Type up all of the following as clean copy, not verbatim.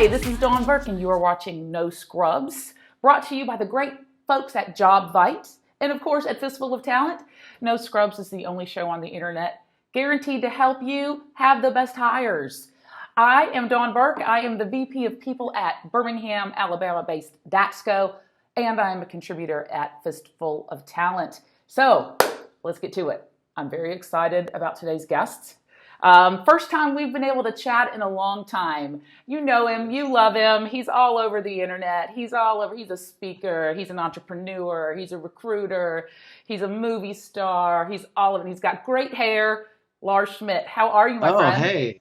Hi, this is Dawn Burke, and you are watching No Scrubs, brought to you by the great folks at Jobvite, and of course at Fistful of Talent. No Scrubs is the only show on the internet guaranteed to help you have the best hires. I am Dawn Burke. I am the VP of People at Birmingham, Alabama-based Daxco, and I am a contributor at Fistful of Talent. So let's get to it. I'm very excited about today's guests. First time we've been able to chat in a long time. You know him, you love him. He's all over the internet. He's a speaker. He's an entrepreneur. He's a recruiter. He's a movie star. He's all of it. He's got great hair. Lars Schmidt. How are you, my friend? Oh, hey.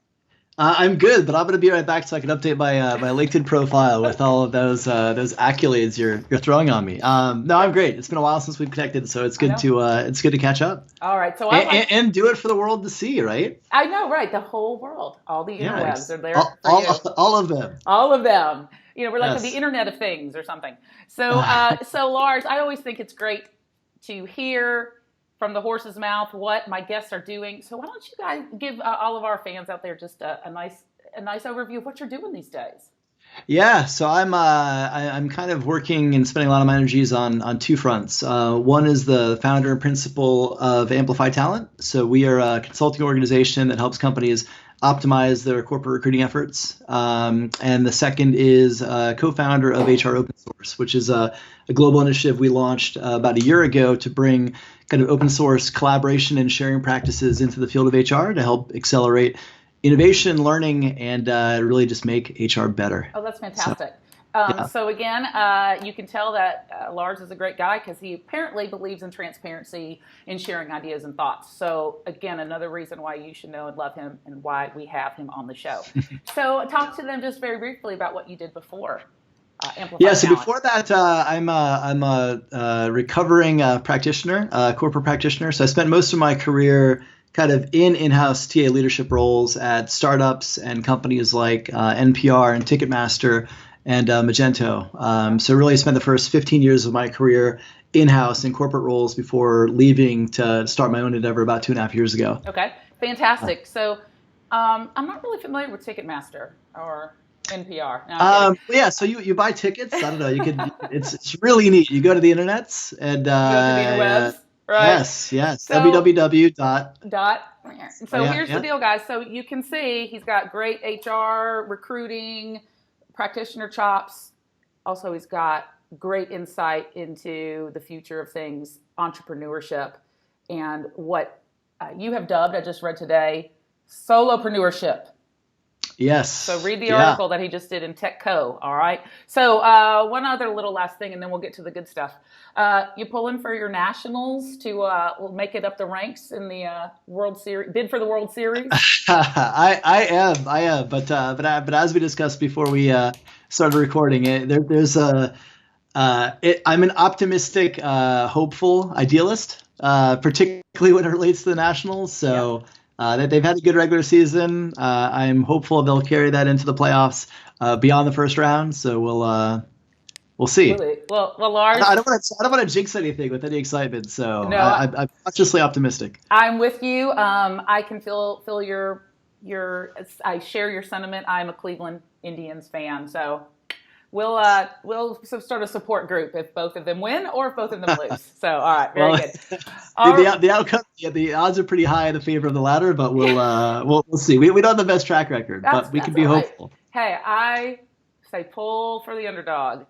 I'm good, but I'm going to be right back so I can update my LinkedIn profile with all of those accolades you're throwing on me. No, I'm great. It's been a while since we've connected, so it's good to catch up. All right, so and do it for the world to see, right? I know, right? The whole world, all the interwebs are there. All of them. All of them. You know, we're like the Internet of Things or something. So, so Lars, I always think it's great to hear from the horse's mouth what my guests are doing. So why don't you guys give all of our fans out there just a nice overview of what you're doing these days? Yeah, so I'm kind of working and spending a lot of my energies on two fronts. One is the founder and principal of Amplify Talent. So we are a consulting organization that helps companies optimize their corporate recruiting efforts. And the second is co-founder of HR Open Source, which is a global initiative we launched about a year ago to bring kind of open source collaboration and sharing practices into the field of HR to help accelerate innovation, learning, and really just make HR better. Oh, that's fantastic. So again, you can tell that Lars is a great guy because he apparently believes in transparency in sharing ideas and thoughts. So again, another reason why you should know and love him and why we have him on the show. So talk to them just very briefly about what you did before. Amplify So Talent. before that, I'm a recovering practitioner, corporate practitioner. So I spent most of my career kind of in-house TA leadership roles at startups and companies like NPR and Ticketmaster and Magento. So really spent the first 15 years of my career in-house in corporate roles before leaving to start my own endeavor about 2.5 years ago. Okay, fantastic. So I'm not really familiar with Ticketmaster or NPR. No, so you buy tickets. I don't know. You could. It's really neat. You go to the internets and you go to the interwebs, right? Yes. So, www. So here's the deal, guys. So you can see he's got great HR, recruiting, practitioner chops. Also, he's got great insight into the future of things, entrepreneurship, and what you have dubbed, I just read today, solopreneurship. Yes. So read the article that he just did in TechCo, all right? So one other little last thing, and then we'll get to the good stuff. You pulling for your nationals to make it up the ranks in the World Series, bid for the World Series? I am. But as we discussed before we started recording, I'm an optimistic, hopeful idealist, particularly when it relates to the nationals. So. That they've had a good regular season. I'm hopeful they'll carry that into the playoffs beyond the first round. So we'll see. Really? Well, Lars, I don't want to jinx anything with any excitement. So no, I'm cautiously optimistic. I'm with you. I can feel your. I share your sentiment. I'm a Cleveland Indians fan, so. We'll start a support group if both of them win or if both of them lose. So, all right, very good. The outcome, the odds are pretty high in the favor of the latter, but we'll see. We don't have the best track record, but we can be hopeful. Hey, I say pull for the underdog.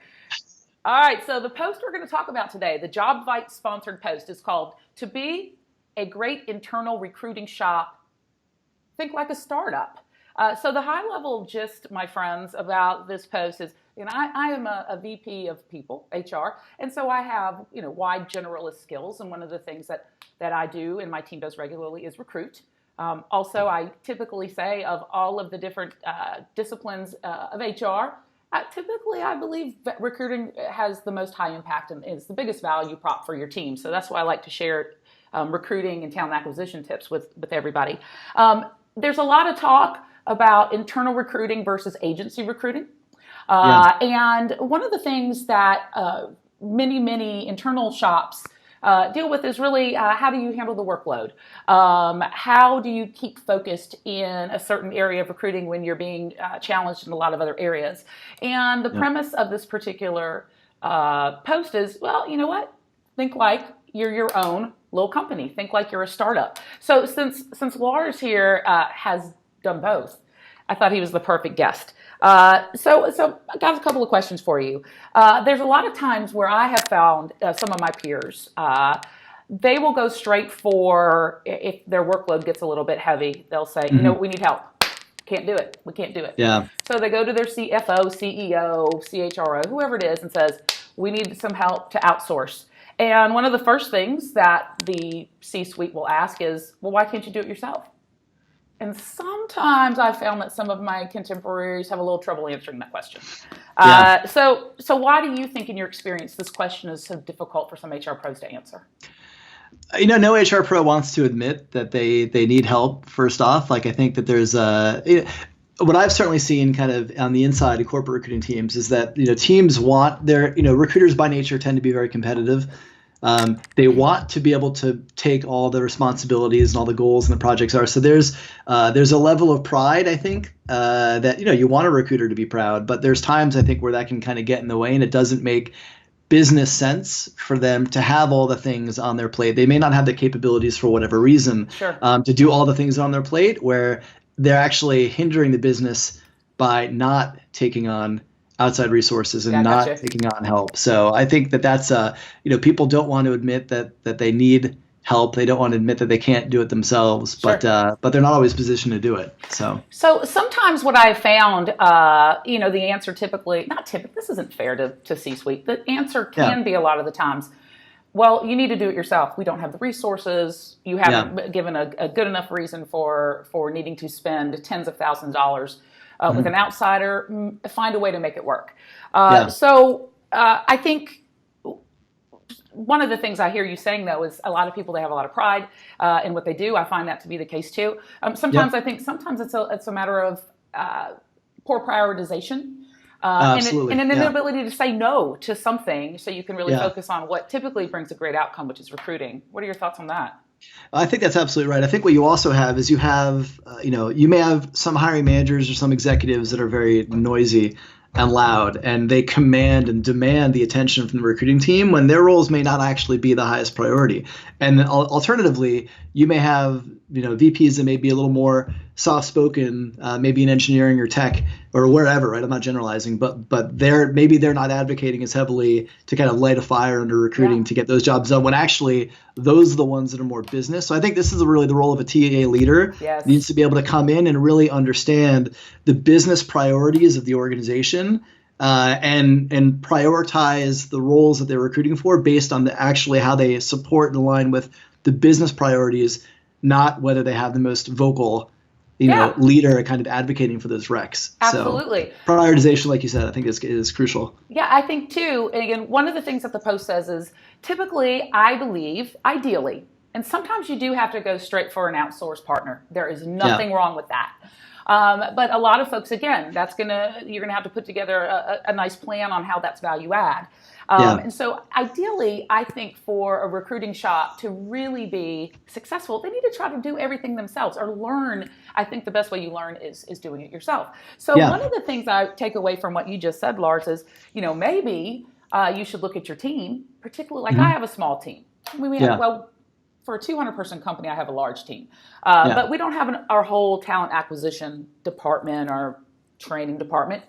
All right, so the post we're going to talk about today, the Jobvite sponsored post, is called "To Be a Great Internal Recruiting Shop, Think Like a Startup." So the high level gist, my friends, about this post is, I am a VP of people, HR, and so I have, wide generalist skills. And one of the things that I do and my team does regularly is recruit. Also, I typically say of all of the different disciplines of HR, typically I believe that recruiting has the most high impact and is the biggest value prop for your team. So that's why I like to share recruiting and talent acquisition tips with everybody. There's a lot of talk about internal recruiting versus agency recruiting. And one of the things that many internal shops deal with is really how do you handle the workload? How do you keep focused in a certain area of recruiting when you're being challenged in a lot of other areas? And the premise of this particular post is, well, you know what? Think like you're your own little company. Think like you're a startup. So since Lars here has done both, I thought he was the perfect guest. So I got a couple of questions for you. There's a lot of times where I have found some of my peers, they will go straight for, if their workload gets a little bit heavy, they'll say, you know, we need help. Can't do it. We can't do it. Yeah. So they go to their CFO, CEO, CHRO, whoever it is, and says, we need some help to outsource. And one of the first things that the C-suite will ask is, well, why can't you do it yourself? And sometimes I found that some of my contemporaries have a little trouble answering that question. So why do you think, in your experience, this question is so difficult for some HR pros to answer? You know, no HR pro wants to admit that they need help, first off. Like, I think that there's what I've certainly seen kind of on the inside of corporate recruiting teams is that, you know, teams want their, you know, recruiters by nature tend to be very competitive. They want to be able to take all the responsibilities and all the goals and the projects are. So there's a level of pride, I think, that, you know, you want a recruiter to be proud, but there's times I think where that can kind of get in the way, and it doesn't make business sense for them to have all the things on their plate. They may not have the capabilities for whatever reason to do all the things on their plate, where they're actually hindering the business by not taking on outside resources and not taking on help. So I think that that's you know, people don't want to admit that they need help. They don't want to admit that they can't do it themselves, but they're not always positioned to do it. So sometimes what I've found, you know, the answer this isn't fair to C-suite. The answer can be a lot of the times, well, you need to do it yourself. We don't have the resources. You haven't given a good enough reason for needing to spend tens of thousands of dollars with an outsider. Find a way to make it work. So I think one of the things I hear you saying, though, is a lot of people, they have a lot of pride in what they do. I find that to be the case, too. Sometimes I think it's a matter of poor prioritization. And an inability to say no to something so you can really focus on what typically brings a great outcome, which is recruiting. What are your thoughts on that? I think that's absolutely right. I think what you also have is you may have some hiring managers or some executives that are very noisy and loud, and they command and demand the attention from the recruiting team when their roles may not actually be the highest priority. And alternatively, you may have, you know, VPs that may be a little more soft-spoken, maybe in engineering or tech or wherever, right? I'm not generalizing, but maybe they're not advocating as heavily to kind of light a fire under recruiting to get those jobs done, when actually those are the ones that are more business. So I think this is really the role of a TA leader. Needs to be able to come in and really understand the business priorities of the organization, and prioritize the roles that they're recruiting for based on actually how they support and align with the business priorities, not whether they have the most vocal leader kind of advocating for those recs. Absolutely. So prioritization, like you said, I think is crucial. Yeah, I think too. And again, one of the things that the post says is typically, I believe, ideally, and sometimes you do have to go straight for an outsourced partner. There is nothing wrong with that. But a lot of folks, again, you're gonna have to put together a nice plan on how that's value add. And so ideally, I think for a recruiting shop to really be successful, they need to try to do everything themselves or learn. I think the best way you learn is doing it yourself. So one of the things I take away from what you just said, Lars, is, you know, maybe you should look at your team, particularly like I have a small team. For a 200-person company, I have a large team. But we don't have our whole talent acquisition department or training department.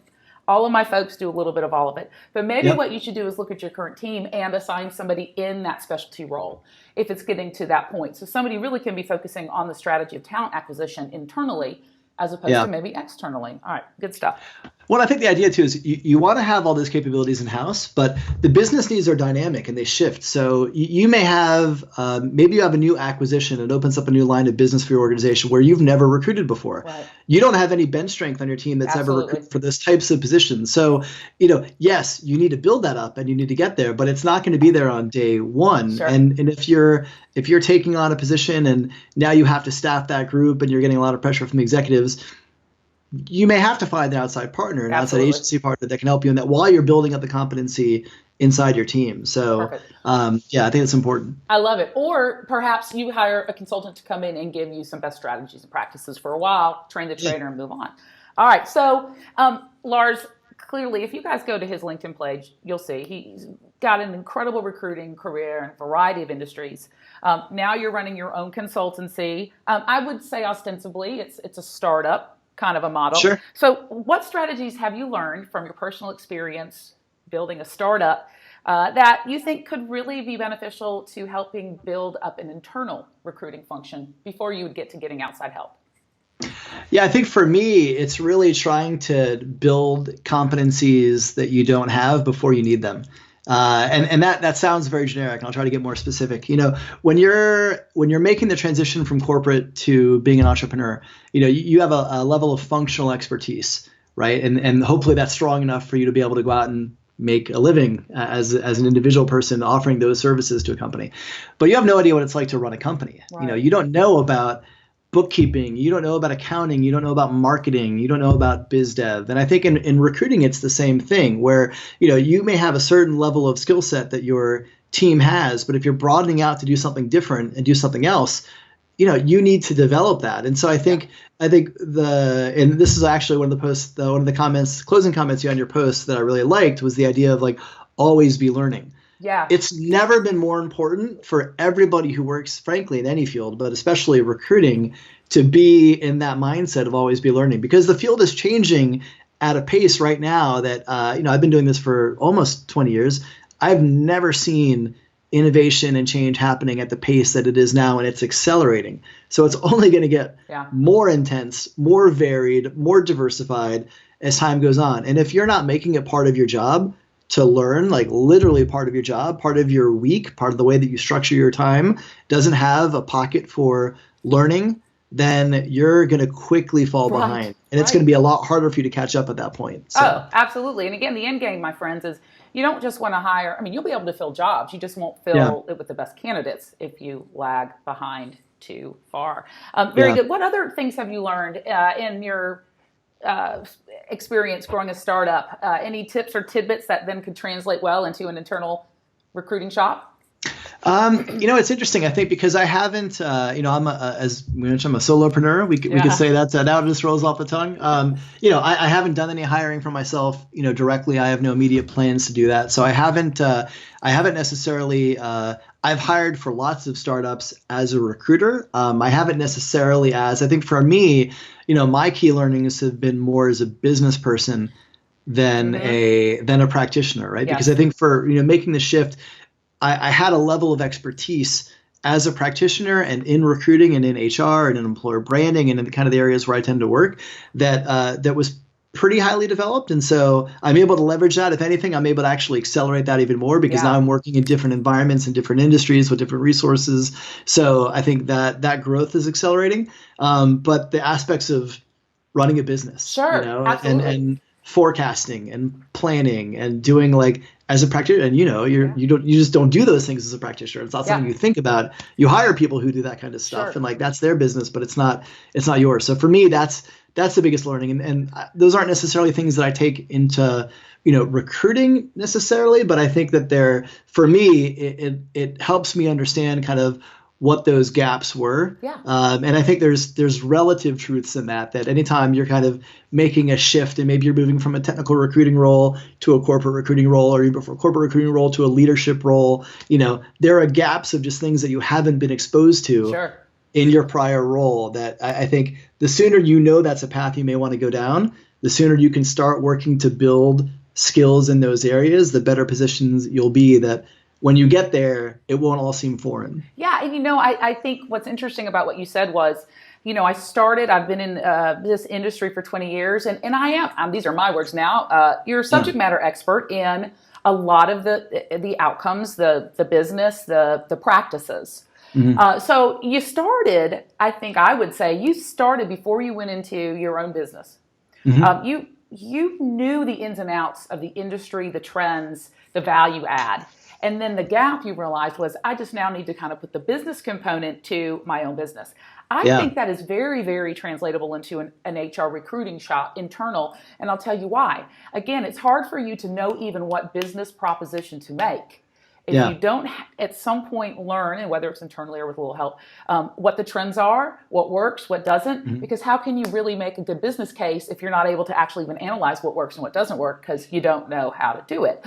All of my folks do a little bit of all of it. But maybe what you should do is look at your current team and assign somebody in that specialty role if it's getting to that point. So somebody really can be focusing on the strategy of talent acquisition internally as opposed to maybe externally. All right, good stuff. Well, I think the idea, too, is you want to have all those capabilities in-house, but the business needs are dynamic and they shift. So you may have, maybe you have a new acquisition and opens up a new line of business for your organization where you've never recruited before. Right. You don't have any bench strength on your team that's ever recruited for those types of positions. So, you know, yes, you need to build that up and you need to get there, but it's not going to be there on day one. Sure. And if you're taking on a position and now you have to staff that group and you're getting a lot of pressure from the executives, you may have to find an outside partner, an outside agency partner that can help you in that while you're building up the competency inside your team. So Perfect. yeah, I think it's important. I love it. Or perhaps you hire a consultant to come in and give you some best strategies and practices for a while, train the trainer, and move on. All right. So, Lars, clearly, if you guys go to his LinkedIn page, you'll see he's got an incredible recruiting career in a variety of industries. Now you're running your own consultancy. I would say ostensibly it's a startup kind of a model. Sure. So, what strategies have you learned from your personal experience building a startup that you think could really be beneficial to helping build up an internal recruiting function before you would get to getting outside help? Yeah, I think for me, it's really trying to build competencies that you don't have before you need them. And that sounds very generic, and I'll try to get more specific. When you're making the transition from corporate to being an entrepreneur, you have a level of functional expertise, right? And hopefully that's strong enough for you to be able to go out and make a living as an individual person offering those services to a company. But you have no idea what it's like to run a company. Right. You don't know about bookkeeping, you don't know about accounting, you don't know about marketing, you don't know about biz dev. And I think in recruiting, it's the same thing where, you may have a certain level of skill set that your team has, but if you're broadening out to do something different and do something else, you need to develop that. And so I think and this is actually one of the comments, closing comments you had on your post that I really liked was the idea of like always be learning. Yeah. It's never been more important for everybody who works, frankly, in any field, but especially recruiting, to be in that mindset of always be learning, because the field is changing at a pace right now that, I've been doing this for almost 20 years. I've never seen innovation and change happening at the pace that it is now, and it's accelerating. So it's only going to get more intense, more varied, more diversified as time goes on. And if you're not making it part of your job to learn, like literally part of your job, part of your week, part of the way that you structure your time, doesn't have a pocket for learning, then you're going to quickly fall behind. And it's going to be a lot harder for you to catch up at that point. So. Oh, absolutely. And again, the end game, my friends, is you don't just want to hire, you'll be able to fill jobs. You just won't fill it with the best candidates if you lag behind too far. Very good. What other things have you learned in your experience growing a startup? Any tips or tidbits that then could translate well into an internal recruiting shop? It's interesting, I think, because I haven't, as we mentioned, I'm a solopreneur. We could say that now it just rolls off the tongue. I haven't done any hiring for myself, directly. I have no immediate plans to do that. So I haven't necessarily, I've hired for lots of startups as a recruiter. I haven't necessarily I think for me, my key learnings have been more as a business person than a practitioner, right? Because I think for, making the shift, I had a level of expertise as a practitioner and in recruiting and in HR and in employer branding and in the kind of the areas where I tend to work that was pretty highly developed. And so I'm able to leverage that. If anything, I'm able to actually accelerate that even more because now I'm working in different environments and different industries with different resources. So I think that growth is accelerating. But the aspects of running a business, and forecasting and planning and doing as a practitioner, and you just don't do those things as a practitioner. It's not something you think about. You hire people who do that kind of stuff, and that's their business, but it's not yours. So for me, that's the biggest learning, and those aren't necessarily things that I take into recruiting necessarily, but I think that for me, it helps me understand kind of what those gaps were. And I think there's relative truths in that anytime you're kind of making a shift and maybe you're moving from a technical recruiting role to a corporate recruiting role, or even from a corporate recruiting role to a leadership role, there are gaps of just things that you haven't been exposed to in your prior role that I think the sooner that's a path you may want to go down, the sooner you can start working to build skills in those areas, the better positions you'll be that when you get there, it won't all seem foreign. Yeah. And, I think what's interesting about what you said was, I've been in this industry for 20 years and I am, these are my words now, you're a subject matter expert in a lot of the outcomes, the business, the practices. So you started, I think I would say you started before you went into your own business. You knew the ins and outs of the industry, the trends, the value add. And then the gap you realized was, I just now need to kind of put the business component to my own business. I think that is very, very translatable into an HR recruiting shop, internal. And I'll tell you why. Again, it's hard for you to know even what business proposition to make if you don't at some point learn, and whether it's internally or with a little help, what the trends are, what works, what doesn't. Because how can you really make a good business case if you're not able to actually even analyze what works and what doesn't work because you don't know how to do it?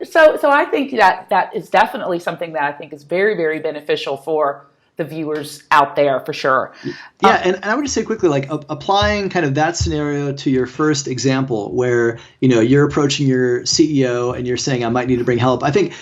So I think that is definitely something that I think is very, very beneficial for the viewers out there for sure. And I would just say quickly, like applying kind of that scenario to your first example where, you're approaching your CEO and you're saying, I might need to bring help. I think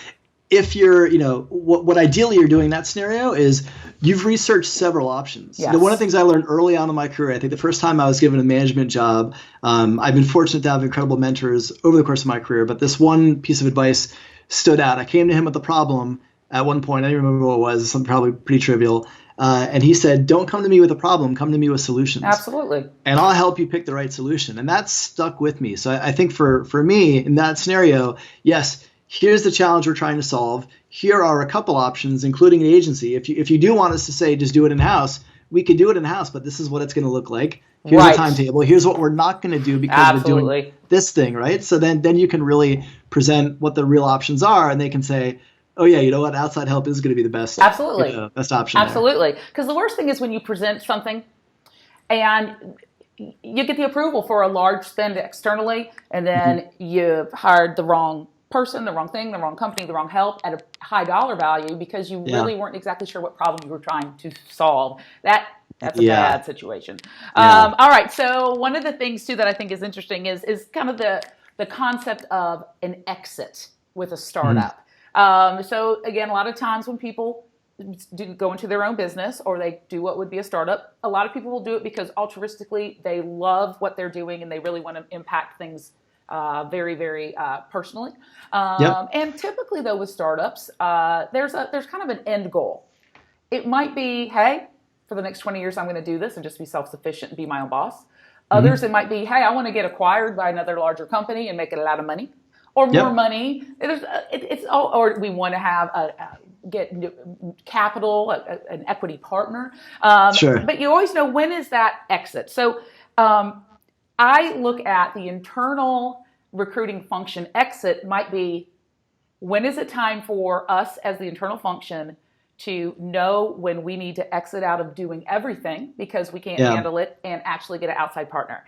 if you're, what ideally you're doing in that scenario is you've researched several options. Yes. One of the things I learned early on in my career, I think the first time I was given a management job, I've been fortunate to have incredible mentors over the course of my career, but this one piece of advice stood out. I came to him with a problem at one point. I don't remember what it was, something probably pretty trivial. And he said, don't come to me with a problem, come to me with solutions. Absolutely. And I'll help you pick the right solution. And that stuck with me. So I think for me in that scenario, yes, here's the challenge we're trying to solve. Here are a couple options, including an agency. If you do want us to say, just do it in-house, we could do it in-house, but this is what it's going to look like. Here's a timetable. Here's what we're not going to do because we're doing this thing, right? So then you can really present what the real options are, and they can say, oh yeah, you know what? Outside help is going to be the best. Absolutely. Best option. Absolutely. Because the worst thing is when you present something and you get the approval for a large spend externally, and then you've hired the wrong person, the wrong thing, the wrong company, the wrong help at a high dollar value because you really weren't exactly sure what problem you were trying to solve. That's a bad situation. All right. So one of the things too that I think is interesting is kind of the concept of an exit with a startup. So again, a lot of times when people do go into their own business or they do what would be a startup, a lot of people will do it because altruistically they love what they're doing and they really want to impact things very, very personally. And typically though with startups, there's kind of an end goal. It might be, hey, for the next 20 years I'm going to do this and just be self-sufficient and be my own boss. Others, it might be, hey, I want to get acquired by another larger company and make it a lot of money. Or more money. Or we want to have get capital, an equity partner. But you always know when is that exit. So I look at the internal recruiting function exit might be when is it time for us as the internal function to know when we need to exit out of doing everything because we can't handle it and actually get an outside partner.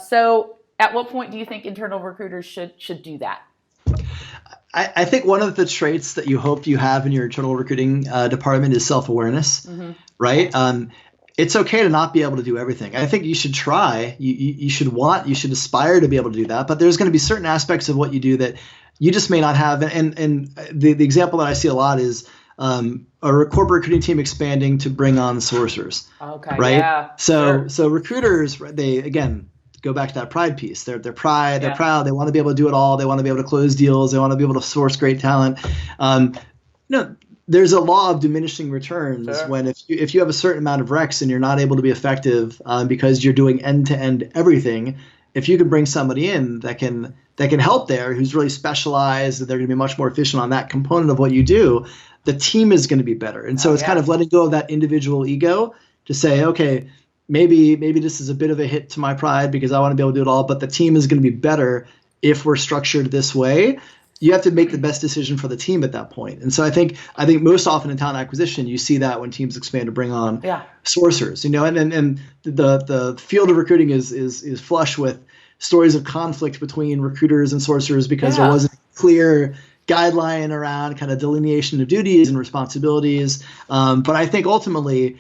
So at what point do you think internal recruiters should do that? I think one of the traits that you hope you have in your internal recruiting department is self-awareness, right? It's okay to not be able to do everything. I think you should try. You should aspire to be able to do that. But there's going to be certain aspects of what you do that you just may not have. And the example that I see a lot is a corporate recruiting team expanding to bring on sourcers. Okay. Right. Yeah. So recruiters, they again. Go back to that pride piece. They're proud. They want to be able to do it all. They want to be able to close deals. They want to be able to source great talent. There's a law of diminishing returns when if you have a certain amount of recs and you're not able to be effective because you're doing end-to-end everything, if you can bring somebody in that can help there, who's really specialized, they're going to be much more efficient on that component of what you do, the team is going to be better. And so it's kind of letting go of that individual ego to say, okay, maybe this is a bit of a hit to my pride because I want to be able to do it all, but the team is going to be better if we're structured this way. You have to make the best decision for the team at that point. And so I think most often in talent acquisition, you see that when teams expand to bring on sourcers, and the field of recruiting is flush with stories of conflict between recruiters and sourcers because there wasn't a clear guideline around kind of delineation of duties and responsibilities. But I think ultimately,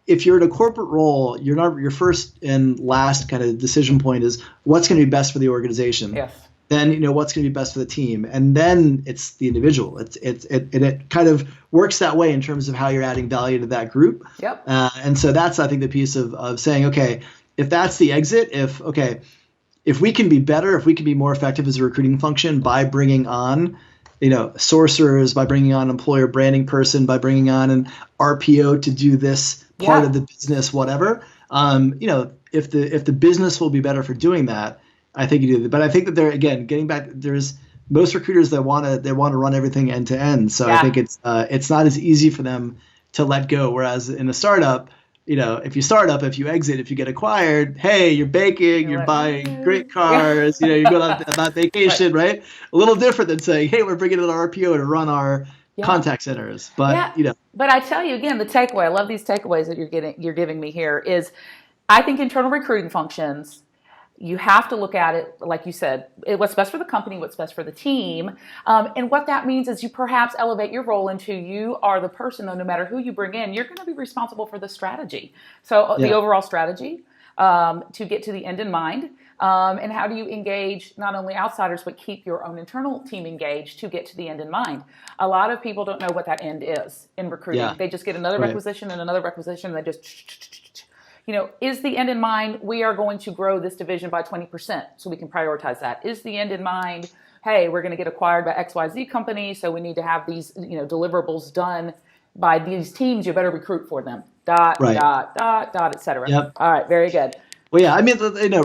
if you're in a corporate role, your first and last kind of decision point is what's going to be best for the organization. Yes. Then what's going to be best for the team, and then it's the individual. It kind of works that way in terms of how you're adding value to that group. Yep. And so that's I think the piece of saying, okay, if that's the exit, if we can be better, if we can be more effective as a recruiting function by bringing on sourcers, by bringing on an employer branding person, by bringing on an RPO to do this part of the business, whatever. If the business will be better for doing that, I think you do. But I think that getting back, there's most recruiters that want to run everything end to end. So I think it's not as easy for them to let go. Whereas in a startup, if you exit, if you get acquired, hey, you're baking, you're buying great cars, you're going on vacation, right? A little different than saying, hey, we're bringing in an RPO to run our contact centers. But But I tell you again, the takeaway, I love these takeaways that you're giving me here, is I think internal recruiting functions, you have to look at it, like you said, what's best for the company, what's best for the team. And what that means is you perhaps elevate your role into you are the person, though, no matter who you bring in, you're going to be responsible for the strategy. So the overall strategy to get to the end in mind. And how do you engage not only outsiders, but keep your own internal team engaged to get to the end in mind? A lot of people don't know what that end is in recruiting. They just get another requisition and another requisition, and they just... is the end in mind, we are going to grow this division by 20%, so we can prioritize that? Is the end in mind, hey, we're going to get acquired by XYZ company, so we need to have these, deliverables done by these teams, you better recruit for them, et cetera. Yep. All right, very good. Well, yeah, I mean,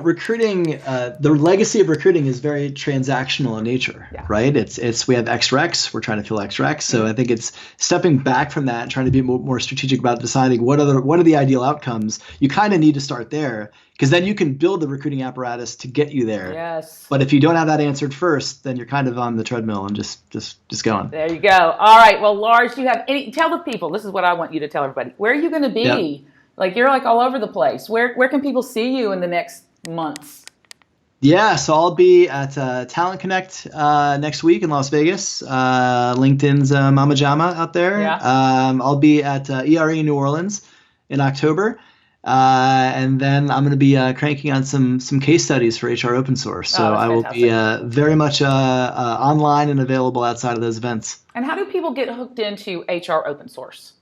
recruiting, the legacy of recruiting is very transactional in nature, right? We have XREX, we're trying to fill XREX. So I think it's stepping back from that and trying to be more strategic about deciding what are the ideal outcomes. You kind of need to start there, because then you can build the recruiting apparatus to get you there. Yes. But if you don't have that answered first, then you're kind of on the treadmill and just going. There you go. All right. Well, Lars, tell the people, this is what I want you to tell everybody. Where are you going to be? Yep. You're all over the place. Where can people see you in the next months? Yeah, so I'll be at Talent Connect next week in Las Vegas. LinkedIn's Mama Jama out there. Yeah. I'll be at ERE New Orleans in October. And then I'm going to be cranking on some case studies for HR open source. So I will be very much online and available outside of those events. And how do people get hooked into HR open source?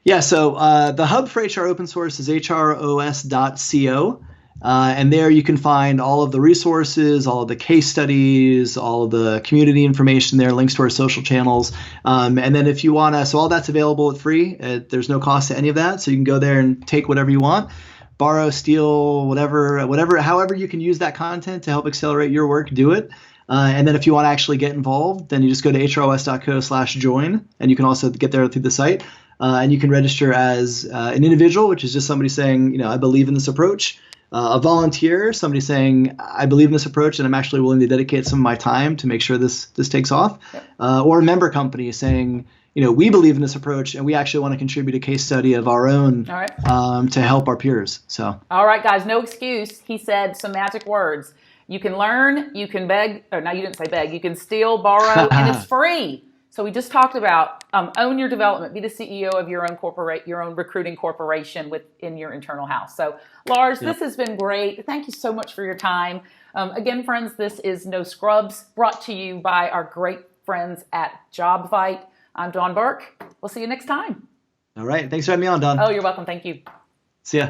Yeah, so the hub for HR open source is hros.co. And there you can find all of the resources, all of the case studies, all of the community information there, links to our social channels. And then if you want to, so all that's available at free. There's no cost to any of that. So you can go there and take whatever you want, borrow, steal, whatever, however you can use that content to help accelerate your work, do it. And then if you want to actually get involved, then you just go to hros.co/join, and you can also get there through the site. And you can register as an individual, which is just somebody saying, I believe in this approach. A volunteer, somebody saying, I believe in this approach and I'm actually willing to dedicate some of my time to make sure this takes off. Or a member company saying, we believe in this approach and we actually want to contribute a case study of our own to help our peers. So. All right, guys, no excuse. He said some magic words. You can learn, you can beg, or no, you didn't say beg, you can steal, borrow, and it's free. So we just talked about own your development, be the CEO of your own recruiting corporation within your internal house. So Lars, this has been great. Thank you so much for your time. Again, friends, this is No Scrubs, brought to you by our great friends at Jobvite. I'm Dawn Burke. We'll see you next time. All right. Thanks for having me on, Dawn. Oh, you're welcome. Thank you. See ya.